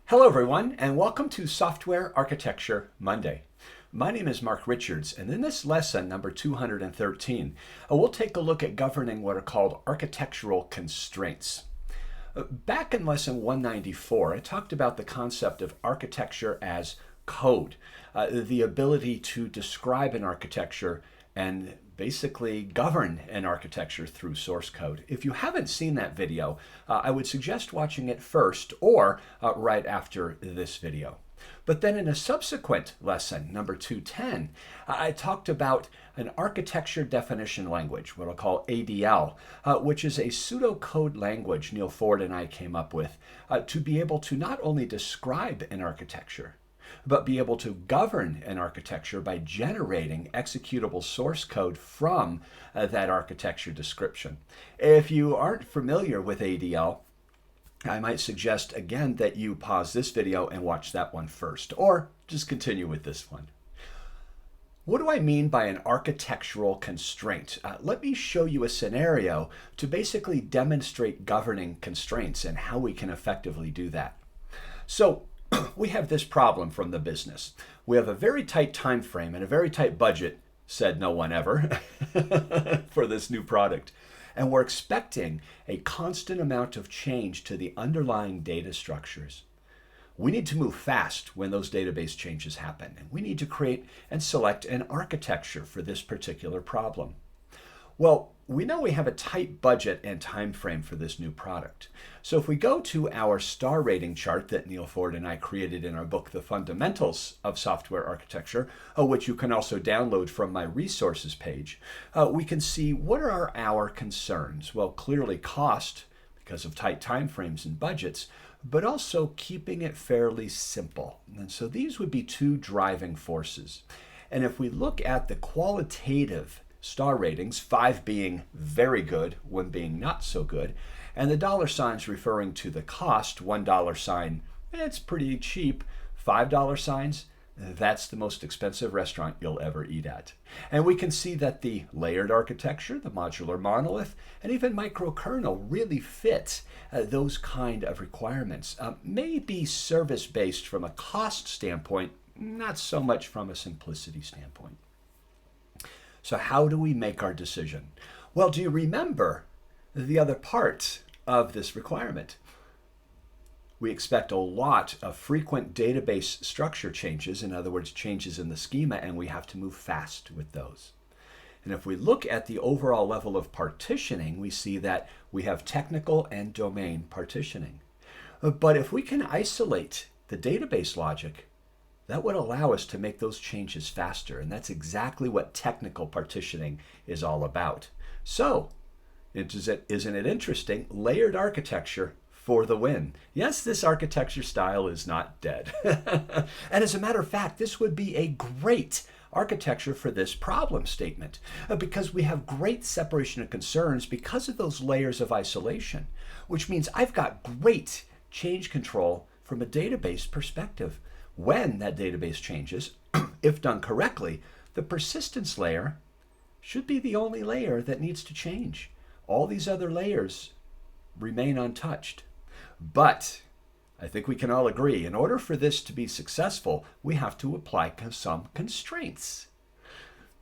Hello everyone, and welcome to Software Architecture Monday. My name is Mark Richards, and in this lesson, number 213, we'll take a look at governing what are called architectural constraints. Back in lesson 194, I talked about the concept of architecture as code, the ability to describe an architecture and basically govern an architecture through source code. If you haven't seen that video, I would suggest watching it first or right after this video. But then in a subsequent lesson, number 210, I talked about an architecture definition language, what I'll call ADL, which is a pseudo-code language Neil Ford and I came up with to be able to not only describe an architecture, but be able to govern an architecture by generating executable source code from that architecture description. If you aren't familiar with ADL, I might suggest again that you pause this video and watch that one first, or just continue with this one. What do I mean by an architectural constraint? Let me show you a scenario to basically demonstrate governing constraints and how we can effectively do that. So we have this problem from the business. We have a very tight time frame and a very tight budget, said no one ever, for this new product. And we're expecting a constant amount of change to the underlying data structures. We need to move fast when those database changes happen, and we need to create and select an architecture for this particular problem. Well, we know we have a tight budget and time frame for this new product. So if we go to our star rating chart that Neil Ford and I created in our book, The Fundamentals of Software Architecture, which you can also download from my resources page, we can see what are our concerns. Well, clearly cost, because of tight time frames and budgets, but also keeping it fairly simple. And so these would be two driving forces. And if we look at the qualitative star ratings, 5 being very good, 1 being not so good, and the dollar signs referring to the cost, $1 sign, it's pretty cheap, $5 signs, that's the most expensive restaurant you'll ever eat at. And we can see that the layered architecture, the modular monolith, and even microkernel really fit those kind of requirements. May be service-based from a cost standpoint, not so much from a simplicity standpoint. So how do we make our decision? Well, do you remember the other part of this requirement? We expect a lot of frequent database structure changes, in other words, changes in the schema, and we have to move fast with those. And if we look at the overall level of partitioning, we see that we have technical and domain partitioning. But if we can isolate the database logic, that would allow us to make those changes faster, and that's exactly what technical partitioning is all about. So, isn't it interesting? Layered architecture for the win. Yes, this architecture style is not dead. And as a matter of fact, this would be a great architecture for this problem statement because we have great separation of concerns because of those layers of isolation, which means I've got great change control from a database perspective. When that database changes, if done correctly, the persistence layer should be the only layer that needs to change. All these other layers remain untouched. But I think we can all agree, in order for this to be successful, we have to apply some constraints.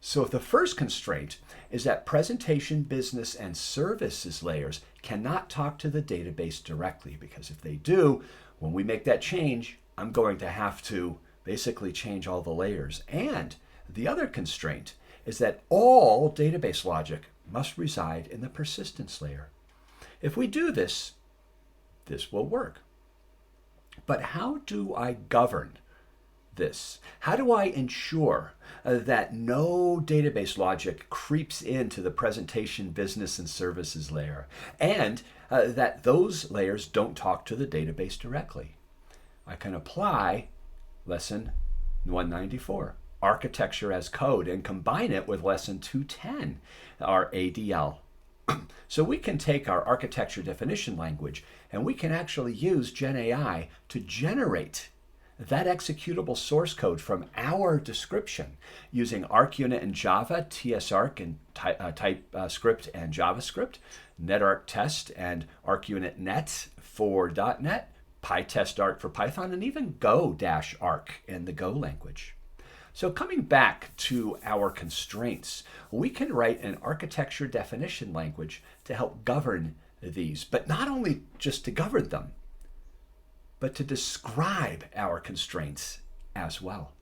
So the first constraint is that presentation, business, and services layers cannot talk to the database directly, because if they do, when we make that change, I'm going to have to basically change all the layers. And the other constraint is that all database logic must reside in the persistence layer. If we do this, this will work. But how do I govern this? How do I ensure that no database logic creeps into the presentation, business, and services layer, and that those layers don't talk to the database directly? I can apply lesson 194, architecture as code, and combine it with lesson 210, our ADL. So we can take our architecture definition language and we can actually use Gen AI to generate that executable source code from our description using ArcUnit and Java, TSArc and TypeScript and JavaScript, NetArc Test and ArcUnit Net for .NET, PyTest-Arc for Python, and even Go-Arc in the Go language. So coming back to our constraints, we can write an architecture definition language to help govern these, but not only just to govern them, but to describe our constraints as well.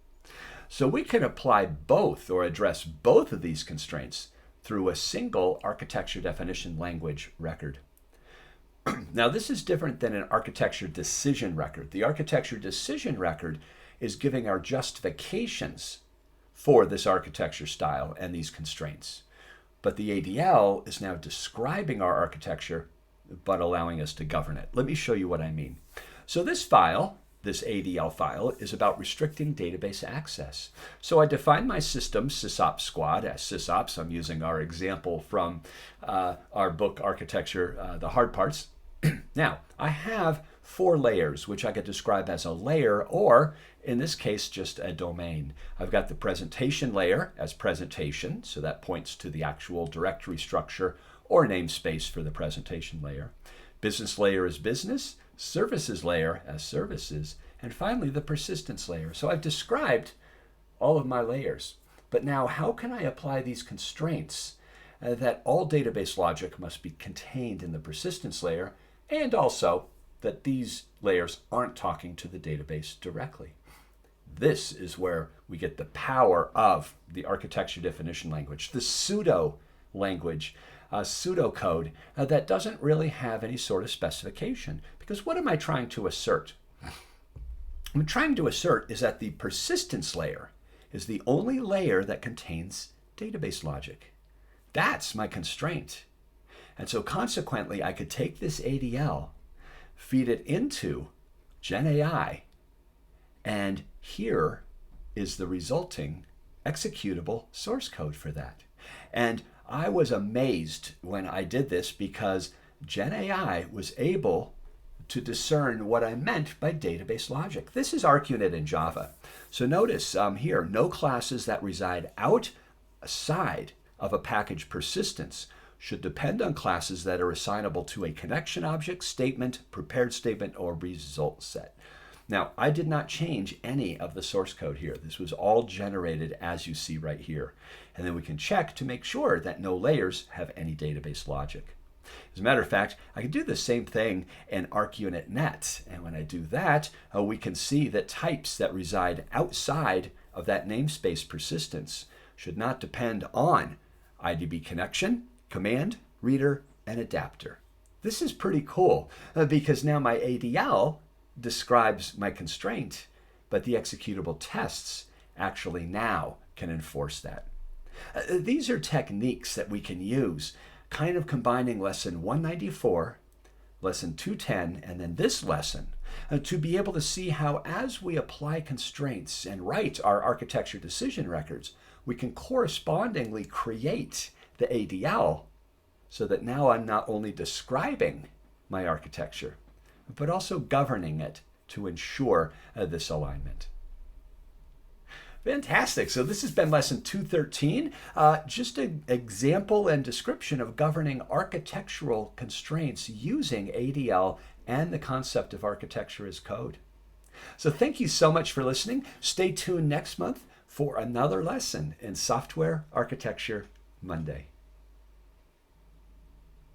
So we can apply both or address both of these constraints through a single architecture definition language record. Now, this is different than an architecture decision record. The architecture decision record is giving our justifications for this architecture style and these constraints. But the ADL is now describing our architecture, but allowing us to govern it. Let me show you what I mean. So this file, this ADL file, is about restricting database access. So I define my system, sysops squad, as sysops. I'm using our example from our book Architecture, The Hard Parts. Now, I have 4 layers, which I could describe as a layer, or in this case, just a domain. I've got the presentation layer as presentation, so that points to the actual directory structure or namespace for the presentation layer. Business layer is business, services layer as services, and finally the persistence layer. So I've described all of my layers. But now how can I apply these constraints that all database logic must be contained in the persistence layer, and also that these layers aren't talking to the database directly? This is where we get the power of the architecture definition language, the pseudo language, pseudo-code that doesn't really have any sort of specification. Because what am I trying to assert? I'm trying to assert is that the persistence layer is the only layer that contains database logic. That's my constraint. And so consequently, I could take this ADL, feed it into Gen AI, and here is the resulting executable source code for that. And I was amazed when I did this because Gen AI was able to discern what I meant by database logic. This is ArcUnit in Java. So notice here, no classes that reside outside of a package persistence should depend on classes that are assignable to a connection object, statement, prepared statement, or result set. Now, I did not change any of the source code here. This was all generated as you see right here. And then we can check to make sure that no layers have any database logic. As a matter of fact, I can do the same thing in ArcUnit Net. And when I do that, we can see that types that reside outside of that namespace persistence should not depend on IDB connection, command, reader, and adapter. This is pretty cool because now my ADL describes my constraint, but the executable tests actually now can enforce that. These are techniques that we can use, kind of combining lesson 194, lesson 210, and then this lesson to be able to see how as we apply constraints and write our architecture decision records, we can correspondingly create the ADL so that now I'm not only describing my architecture, but also governing it to ensure this alignment. Fantastic. So this has been lesson 213, just an example and description of governing architectural constraints using ADL and the concept of architecture as code. So thank you so much for listening. Stay tuned next month for another lesson in Software Architecture Monday.